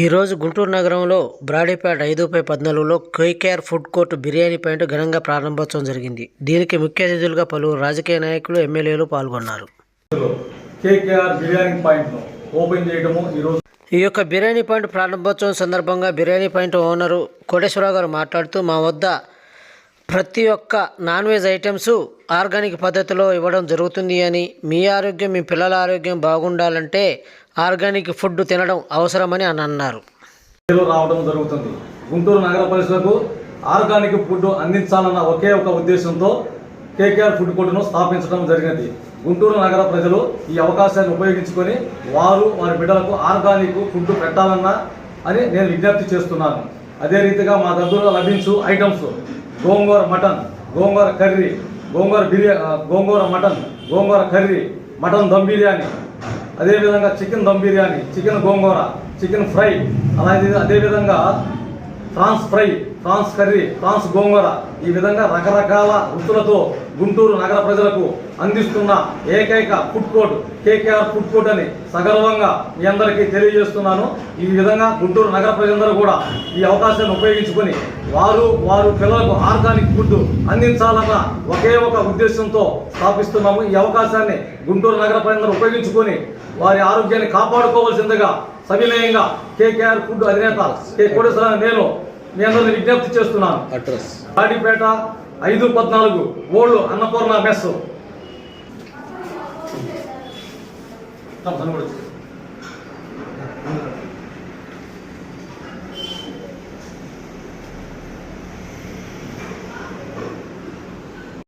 ఈరోజు గుంటూరు నగరంలో బ్రాడీపేట 5/14లో KKR food court biryani point ఘనంగా ప్రారంభోత్సవం జరిగింది. దీనికి ముఖ్య అతిథులుగా పలువురు రాజకీయ నాయకులు, ఎమ్మెల్యేలు పాల్గొన్నారు. ఈ యొక్క బిర్యానీ పాయింట్ ప్రారంభోత్సవం సందర్భంగా బిర్యానీ పాయింట్ ఓనరు కోటేశ్వరరావు గారు మాట్లాడుతూ, మా వద్ద ప్రతి ఒక్క నాన్ వెజ్ ఐటమ్స్ ఆర్గానిక్ పద్ధతిలో ఇవ్వడం జరుగుతుంది అని, మీ ఆరోగ్యం, మీ పిల్లల ఆరోగ్యం బాగుండాలంటే ఆర్గానిక్ ఫుడ్ తినడం అవసరమని అన్నారు. రావడం జరుగుతుంది. గుంటూరు నగర పరిషత్కు ఆర్గానిక్ ఫుడ్ అందించాలన్న ఒకే ఒక ఉద్దేశంతో కేకేఆర్ ఫుడ్ కోర్టును స్థాపించడం జరిగింది. గుంటూరు నగర ప్రజలు ఈ అవకాశాన్ని ఉపయోగించుకొని వారి బిడ్డలకు ఆర్గానిక్ ఫుడ్ పెట్టాలన్నా అని నేను విజ్ఞప్తి చేస్తున్నాను. అదే రీతిగా మా దగ్గర లభించు items gongura mutton, gongura curry, gongura mutton, gongura curry, mutton dum biryani, అదేవిధంగా chicken dum biryani, chicken gongura, chicken fry, అలాగే అదేవిధంగా prawns fry, prawns curry, prawns gongura, ఈ విధంగా రకరకాల రుచులతో గుంటూరు నగర ప్రజలకు అందిస్తున్న ఏకైక food court KKR food court అని సగర్వంగా మీ అందరికీ తెలియజేస్తున్నాను. ఈ విధంగా గుంటూరు నగర ప్రజలందరూ కూడా ఈ అవకాశాన్ని ఉపయోగించుకొని వారు పిల్లలకు ఆర్గానిక్ ఫుడ్ అందించాలన్న ఒకే ఒక ఉద్దేశంతో స్థాపిస్తున్నాము. ఈ అవకాశాన్ని గుంటూరు నగర ప్రజలందరూ ఉపయోగించుకొని వారి ఆరోగ్యాన్ని కాపాడుకోవాల్సిందిగా సవినయంగా కేకేఆర్ ఫుడ్ అధినేత కె కోటేశ్వరరావు నేను మీ అందరిని విజ్ఞప్తి చేస్తున్నాను. Address Brodipet 5/14 old Annapurna mess.